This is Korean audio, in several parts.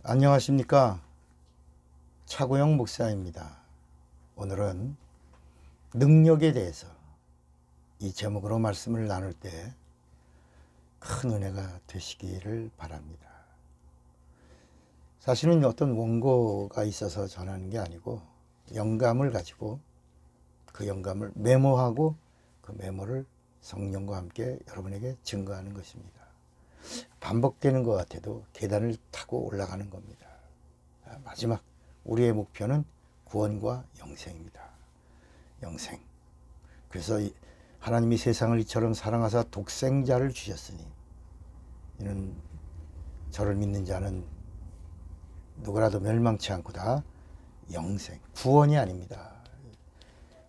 안녕하십니까. 차구영 목사입니다. 오늘은 능력에 대해서 이 제목으로 말씀을 나눌 때 큰 은혜가 되시기를 바랍니다. 사실은 어떤 원고가 있어서 전하는 게 아니고 영감을 가지고 그 영감을 메모하고 그 메모를 성령과 함께 여러분에게 증거하는 것입니다. 반복되는 것 같아도 계단을 타고 올라가는 겁니다. 마지막 우리의 목표는 구원과 영생입니다. 영생. 그래서 하나님이 세상을 이처럼 사랑하사 독생자를 주셨으니 이는 저를 믿는 자는 누구라도 멸망치 않고 다 영생, 구원이 아닙니다.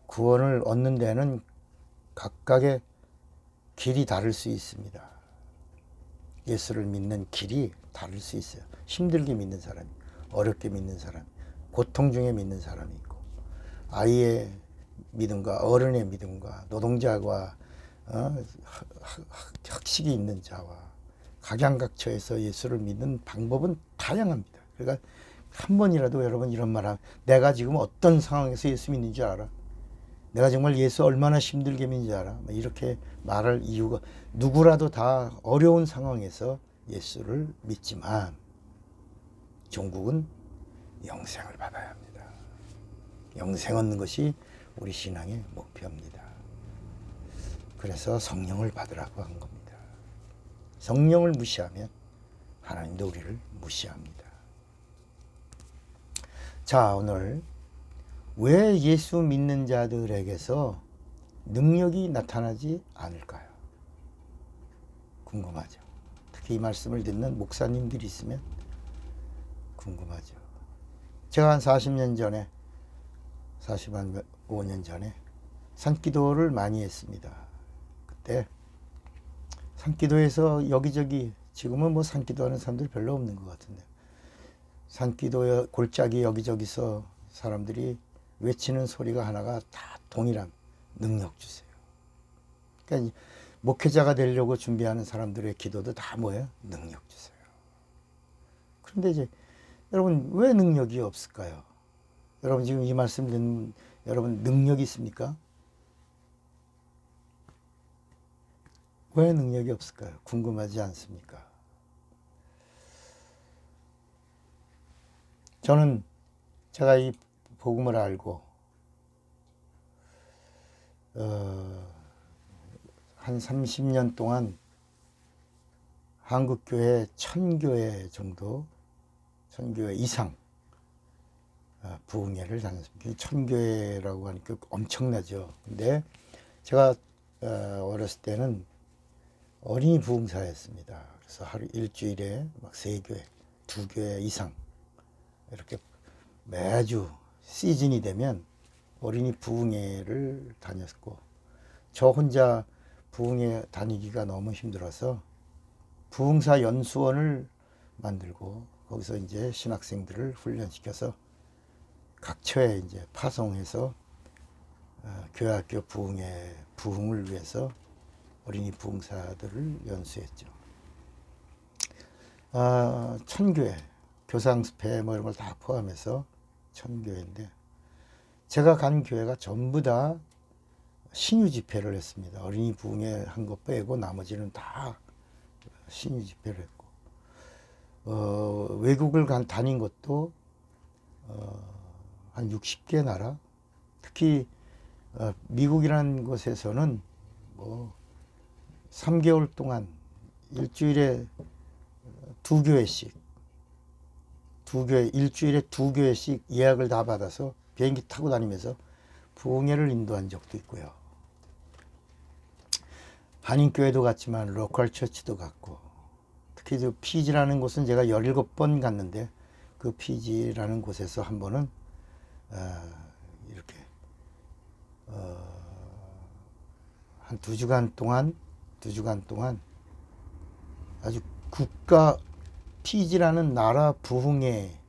구원을 얻는 데는 각각의 길이 다를 수 있습니다. 예수를 믿는 길이 다를 수 있어요. 힘들게 믿는 사람이, 어렵게 믿는 사람, 고통 중에 믿는 사람이 있고, 아이의 믿음과 어른의 믿음과 노동자와 학식이 있는 자와 각양각처에서 예수를 믿는 방법은 다양합니다. 그러니까 한 번이라도 여러분 이런 말 하면, 내가 지금 어떤 상황에서 예수 믿는 줄 알아? 내가 정말 예수 얼마나 힘들게 믿는지 알아? 이렇게 말할 이유가, 누구라도 다 어려운 상황에서 예수를 믿지만 종국은 영생을 받아야 합니다. 영생 얻는 것이 우리 신앙의 목표입니다. 그래서 성령을 받으라고 한 겁니다. 성령을 무시하면 하나님도 우리를 무시합니다. 자, 오늘 왜 예수 믿는 자들에게서 능력이 나타나지 않을까요? 궁금하죠. 특히 이 말씀을 듣는 목사님들이 있으면 궁금하죠. 제가 한 40년 전에, 45년 전에 산기도를 많이 했습니다. 그때 산기도에서 여기저기, 지금은 뭐 산기도하는 사람들이 별로 없는 것 같은데, 산기도의 골짜기 여기저기서 사람들이 외치는 소리가 하나가 다 동일한, 능력 주세요. 그러니까 목회자가 되려고 준비하는 사람들의 기도도 다 뭐예요? 능력 주세요. 그런데 이제 여러분, 왜 능력이 없을까요? 여러분 지금 이 말씀 듣는 여러분, 능력이 있습니까? 왜 능력이 없을까요? 궁금하지 않습니까? 저는 제가 이 복음을 알고 한 30년 동안 한국교회 1000교회 정도, 1000교회 이상 부흥회를 다녔습니다. 1000교회라고 하니까 엄청나죠. 근데 제가 어렸을 때는 어린이 부흥사였습니다. 그래서 하루 일주일에 막 3교회, 2교회 이상 이렇게 매주 시즌이 되면 어린이 부흥회를 다녔고, 저 혼자 부흥회 다니기가 너무 힘들어서 부흥사 연수원을 만들고 거기서 이제 신학생들을 훈련시켜서 각 처에 이제 파송해서 교회학교 부흥회 부흥을 위해서 어린이 부흥사들을 연수했죠. 1000교회, 교상습회 뭐 이런 걸 다 포함해서 1000교회인데, 제가 간 교회가 전부 다 신유 집회를 했습니다. 어린이 부흥회 한 것 빼고 나머지는 다 신유 집회를 했고, 외국을 다닌 것도 한 60개 나라, 특히 미국이라는 곳에서는 뭐 3개월 동안 일주일에 2교회씩, 일주일에 2교회씩 예약을 다 받아서 비행기 타고 다니면서 부흥회를 인도한 적도 있고요. 한인교회도 갔지만 로컬 처치도 갔고, 특히 저 피지라는 곳은 제가 17번 갔는데, 그 피지라는 곳에서 한 번은 이렇게 한 2주간 동안 아주 국가, 피지라는 나라 부흥회를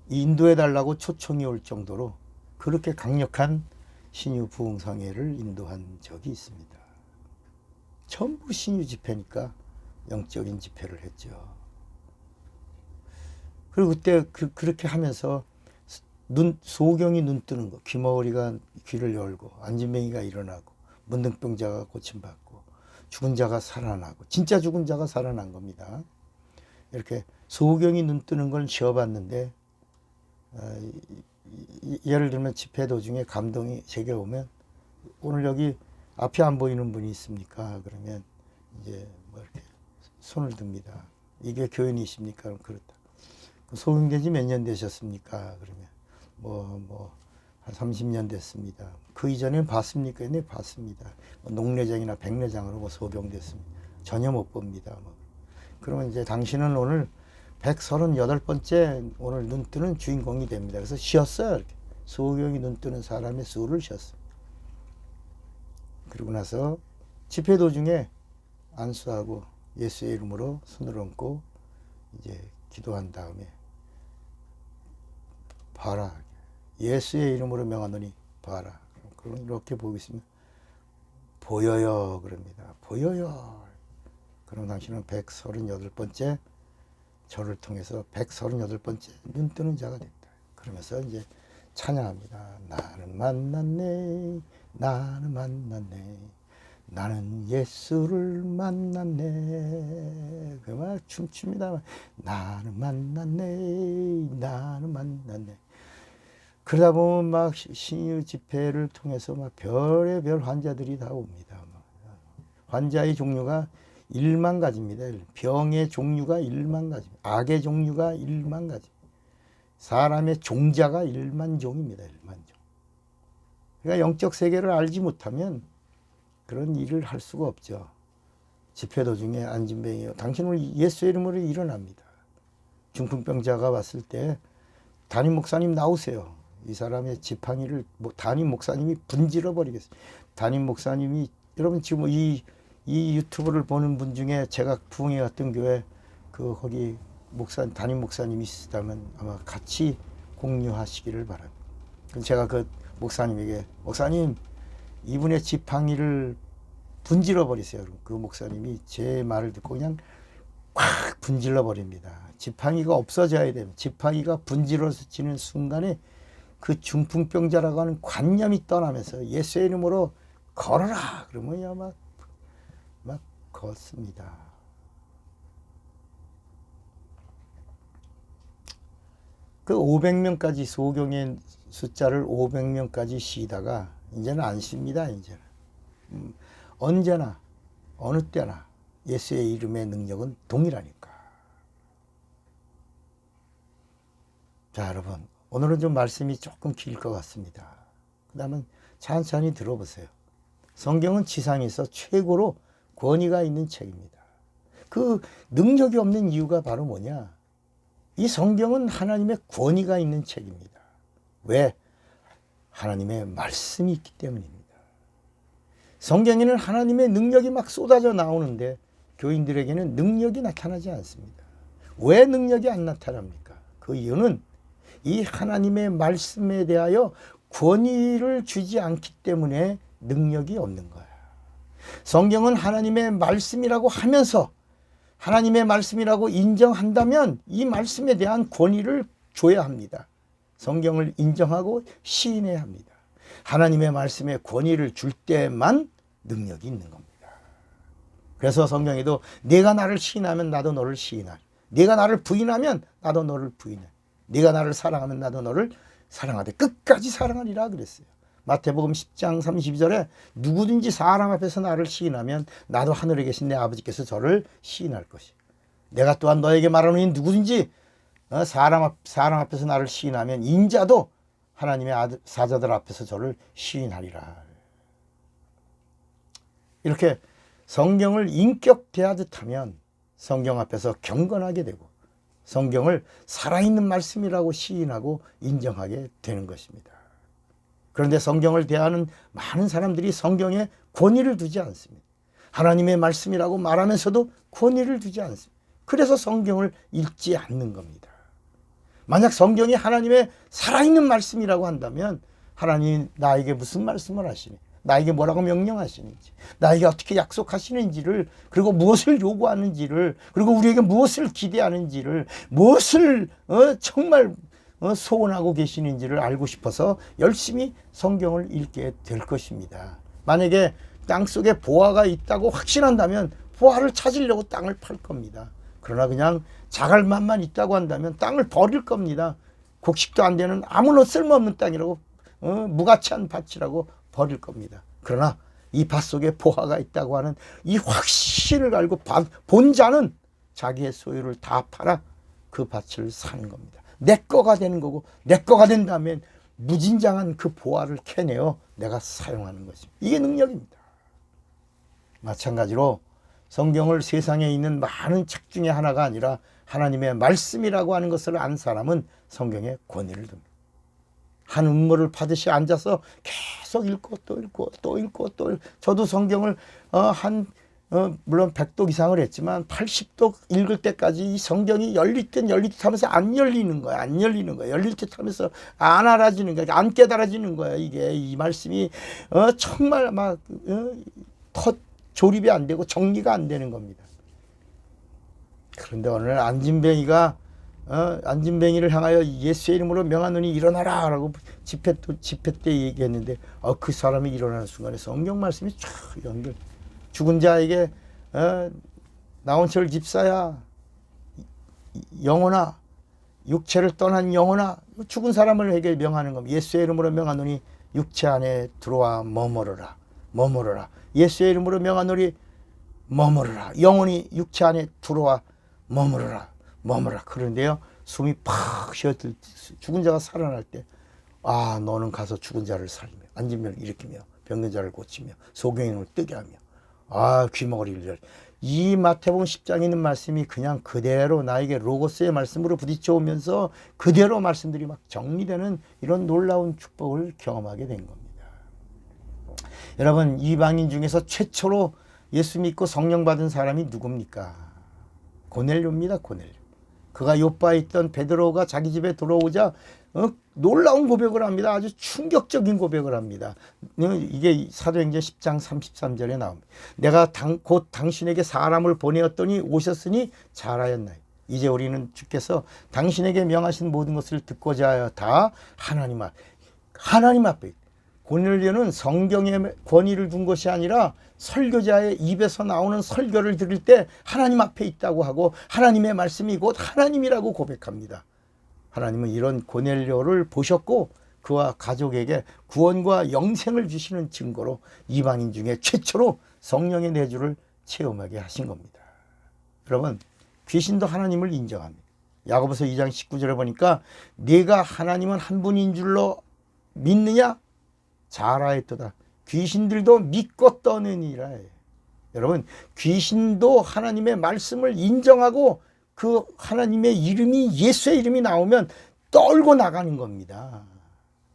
인도해 달라고 초청이 올 정도로 그렇게 강력한 신유 부흥상회를 인도한 적이 있습니다. 전부 신유 집회니까 영적인 집회를 했죠. 그리고 그때 그렇게 하면서 소경이 눈 뜨는 거, 귀머거리가 귀를 열고, 안진뱅이가 일어나고, 문둥병자가 고침받고, 죽은 자가 살아나고, 진짜 죽은 자가 살아난 겁니다. 이렇게 소경이 눈 뜨는 걸 지어봤는데, 예를 들면 집회 도중에 감동이 제게 오면, 오늘 여기 앞이 안 보이는 분이 있습니까? 그러면 이제 뭐 이렇게 손을 듭니다. 이게 교인이십니까? 그럼 그렇다. 소경된 지 몇 년 되셨습니까? 그러면 한 30년 됐습니다. 그 이전엔 봤습니까? 네, 봤습니다. 농례장이나 백례장으로 소경됐습니다. 전혀 못 봅니다. 그러면 이제 당신은 오늘 138번째 오늘 눈 뜨는 주인공이 됩니다. 그래서 쉬었어요. 이렇게. 소경이 눈 뜨는 사람의 수를 쉬었어요. 그리고 나서 집회 도중에 안수하고 예수의 이름으로 손을 얹고 이제 기도한 다음에 봐라. 예수의 이름으로 명하노니 봐라. 그럼 이렇게 보고 있으면 보여요. 그럽니다. 보여요. 그럼 당신은 138번째 저를 통해서 138번째 눈 뜨는 자가 됐다. 그러면서 이제 찬양합니다. 나는 만났네. 나는 만났네. 나는 예수를 만났네. 그 막 춤춥니다. 나는 만났네. 나는 만났네. 그러다 보면 막 신유 집회를 통해서 막 별의별 환자들이 다 옵니다. 환자의 종류가 1만 가지입니다. 병의 종류가 1만 가지. 악의 종류가 1만 가지. 사람의 종자가 1만 종입니다. 1만 종. 그러니까 영적 세계를 알지 못하면 그런 일을 할 수가 없죠. 집회 도중에 안진뱅이요. 당신은 예수의 이름으로 일어납니다. 중풍병자가 왔을 때 담임 목사님 나오세요. 이 사람의 지팡이를 담임 목사님이 분질러 버리겠어요. 담임 목사님이 여러분 지금 이 유튜브를 보는 분 중에 제가 부흥회 갔던 교회 거기 담임 목사님이 있다면 아마 같이 공유하시기를 바랍니다. 그럼 제가 그 목사님에게 목사님 이분의 지팡이를 분질러 버리세요. 그 목사님이 제 말을 듣고 그냥 꽉 분질러 버립니다. 지팡이가 없어져야 됩니다. 지팡이가 분질러지는 순간에 그 중풍병자라고 하는 관념이 떠나면서 예수의 이름으로 걸어라. 그러면 막 걷습니다. 그 500명까지 소경의 숫자를 500명까지 쉬다가 이제는 안 쉽니다. 이제는 언제나 어느 때나 예수의 이름의 능력은 동일하니까. 자, 여러분 오늘은 좀 말씀이 조금 길 것 같습니다. 그 다음은 천천히 들어보세요. 성경은 지상에서 최고로 권위가 있는 책입니다. 그 능력이 없는 이유가 바로 뭐냐? 이 성경은 하나님의 권위가 있는 책입니다. 왜? 하나님의 말씀이 있기 때문입니다. 성경에는 하나님의 능력이 막 쏟아져 나오는데 교인들에게는 능력이 나타나지 않습니다. 왜 능력이 안 나타납니까? 그 이유는 이 하나님의 말씀에 대하여 권위를 주지 않기 때문에 능력이 없는 거야. 성경은 하나님의 말씀이라고 하면서 하나님의 말씀이라고 인정한다면 이 말씀에 대한 권위를 줘야 합니다. 성경을 인정하고 시인해야 합니다. 하나님의 말씀에 권위를 줄 때만 능력이 있는 겁니다. 그래서 성경에도 네가 나를 시인하면 나도 너를 시인하리. 네가 나를 부인하면 나도 너를 부인하리. 네가 나를 사랑하면 나도 너를 사랑하되 끝까지 사랑하리라 그랬어요. 마태복음 10장 32절에 누구든지 사람 앞에서 나를 시인하면 나도 하늘에 계신 내 아버지께서 저를 시인할 것이요. 내가 또한 너에게 말하노니 누구든지 사람 앞에서 나를 시인하면 인자도 하나님의 사자들 앞에서 저를 시인하리라. 이렇게 성경을 인격 대하듯 하면 성경 앞에서 경건하게 되고 성경을 살아있는 말씀이라고 시인하고 인정하게 되는 것입니다. 그런데 성경을 대하는 많은 사람들이 성경에 권위를 두지 않습니다. 하나님의 말씀이라고 말하면서도 권위를 두지 않습니다. 그래서 성경을 읽지 않는 겁니다. 만약 성경이 하나님의 살아있는 말씀이라고 한다면 하나님 나에게 무슨 말씀을 하시니? 나에게 뭐라고 명령하시는지, 나에게 어떻게 약속하시는지를, 그리고 무엇을 요구하는지를, 그리고 우리에게 무엇을 기대하는지를, 무엇을 정말 소원하고 계시는지를 알고 싶어서 열심히 성경을 읽게 될 것입니다. 만약에 땅속에 보화가 있다고 확신한다면 보화를 찾으려고 땅을 팔 겁니다. 그러나 그냥 자갈만만 있다고 한다면 땅을 버릴 겁니다. 곡식도 안 되는 아무런 쓸모없는 땅이라고, 무가치한 밭이라고 버릴 겁니다. 그러나 이 밭 속에 보화가 있다고 하는 이 확신을 알고 본 자는 자기의 소유를 다 팔아 그 밭을 사는 겁니다. 내 거가 되는 거고, 내 거가 된다면 무진장한 그 보화를 캐내어 내가 사용하는 것입니다. 이게 능력입니다. 마찬가지로 성경을 세상에 있는 많은 책 중에 하나가 아니라 하나님의 말씀이라고 하는 것을 안 사람은 성경에 권위를 둡니다. 한 음모를 파듯이 앉아서 계속 읽고 또 읽고 또 읽고 또 읽고, 저도 성경을 물론 100독 이상을 했지만 80독 읽을 때까지 이 성경이 열릴 듯 하면서 안 열리는 거야. 안 열리는 거야. 열릴 듯 하면서 안 알아지는 거야. 안 깨달아지는 거야. 이게 이 말씀이 정말 막 조립이 안 되고 정리가 안 되는 겁니다. 그런데 오늘 안진뱅이를 향하여 예수의 이름으로 명하노니 일어나라 라고 집회 때 얘기했는데 그 사람이 일어나는 순간에 성경 말씀이 쫙 연결. 죽은 자에게 나온철 집사야, 영혼아, 육체를 떠난 영혼아, 죽은 사람을 명하는 겁니다. 예수의 이름으로 명하노니 육체 안에 들어와 머무르라. 머무르라. 예수의 이름으로 명하노니 머무르라. 영혼이 육체 안에 들어와 머무르라. 머무르라. 그런데요, 숨이 팍 쉬어들, 죽은 자가 살아날 때, 너는 가서 죽은 자를 살리며 안진병을 일으키며 병든 자를 고치며 소경인을 뜨게 하며 귀머거리를 열. 이 마태복음 10장에 있는 말씀이 그냥 그대로 나에게 로고스의 말씀으로 부딪혀 오면서 그대로 말씀들이 막 정리되는 이런 놀라운 축복을 경험하게 된 겁니다. 여러분, 이방인 중에서 최초로 예수 믿고 성령 받은 사람이 누굽니까? 고넬료입니다. 고넬료. 그가 요바에 있던 베드로가 자기 집에 들어오자 놀라운 고백을 합니다. 아주 충격적인 고백을 합니다. 이게 사도행전 10장 33절에 나옵니다. 내가 곧 당신에게 사람을 보내었더니 오셨으니 잘하였나이다. 이제 우리는 주께서 당신에게 명하신 모든 것을 듣고자 하여 다 하나님 앞에. 고넬료는 성경의 권위를 둔 것이 아니라 설교자의 입에서 나오는 설교를 들을 때 하나님 앞에 있다고 하고 하나님의 말씀이 곧 하나님이라고 고백합니다. 하나님은 이런 고넬료를 보셨고 그와 가족에게 구원과 영생을 주시는 증거로 이방인 중에 최초로 성령의 내주를 체험하게 하신 겁니다. 여러분, 귀신도 하나님을 인정합니다. 야고보서 2장 19절에 보니까 네가 하나님은 한 분인 줄로 믿느냐? 잘하였도다. 귀신들도 믿고 떠느니라. 여러분, 귀신도 하나님의 말씀을 인정하고 그 하나님의 이름이, 예수의 이름이 나오면 떨고 나가는 겁니다.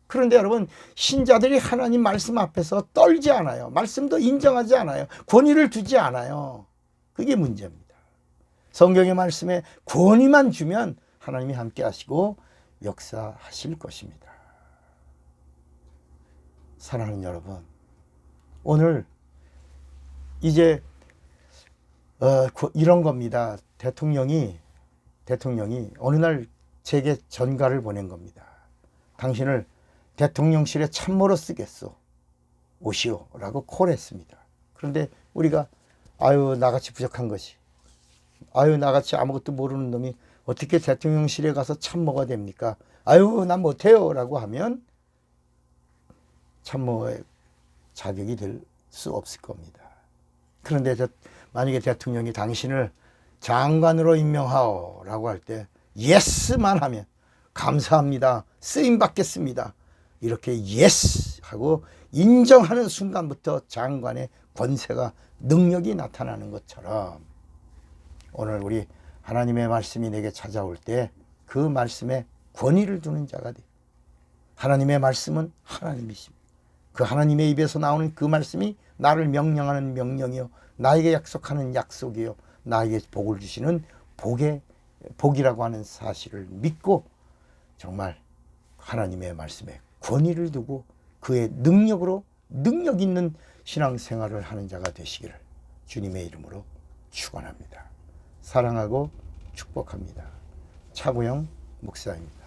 그런데 여러분, 신자들이 하나님 말씀 앞에서 떨지 않아요. 말씀도 인정하지 않아요. 권위를 두지 않아요. 그게 문제입니다. 성경의 말씀에 권위만 주면 하나님이 함께 하시고 역사하실 것입니다. 사랑하는 여러분, 오늘 이제 이런 겁니다. 대통령이 어느 날 제게 전가를 보낸 겁니다. 당신을 대통령실에 참모로 쓰겠소. 오시오 라고 콜했습니다. 그런데 우리가 나같이 부족한 것이, 나같이 아무것도 모르는 놈이 어떻게 대통령실에 가서 참모가 됩니까? 난 못해요 라고 하면 참모의 자격이 될 수 없을 겁니다. 그런데 만약에 대통령이 당신을 장관으로 임명하오 라고 할 때 예스만 하면 감사합니다. 쓰임 받겠습니다. 이렇게 예스 하고 인정하는 순간부터 장관의 권세가, 능력이 나타나는 것처럼 오늘 우리 하나님의 말씀이 내게 찾아올 때 그 말씀에 권위를 두는 자가 돼. 하나님의 말씀은 하나님이십니다. 그 하나님의 입에서 나오는 그 말씀이 나를 명령하는 명령이요, 나에게 약속하는 약속이요, 나에게 복을 주시는 복이라고 하는 사실을 믿고 정말 하나님의 말씀에 권위를 두고 그의 능력으로 능력 있는 신앙생활을 하는 자가 되시기를 주님의 이름으로 축원합니다. 사랑하고 축복합니다. 차구영 목사입니다.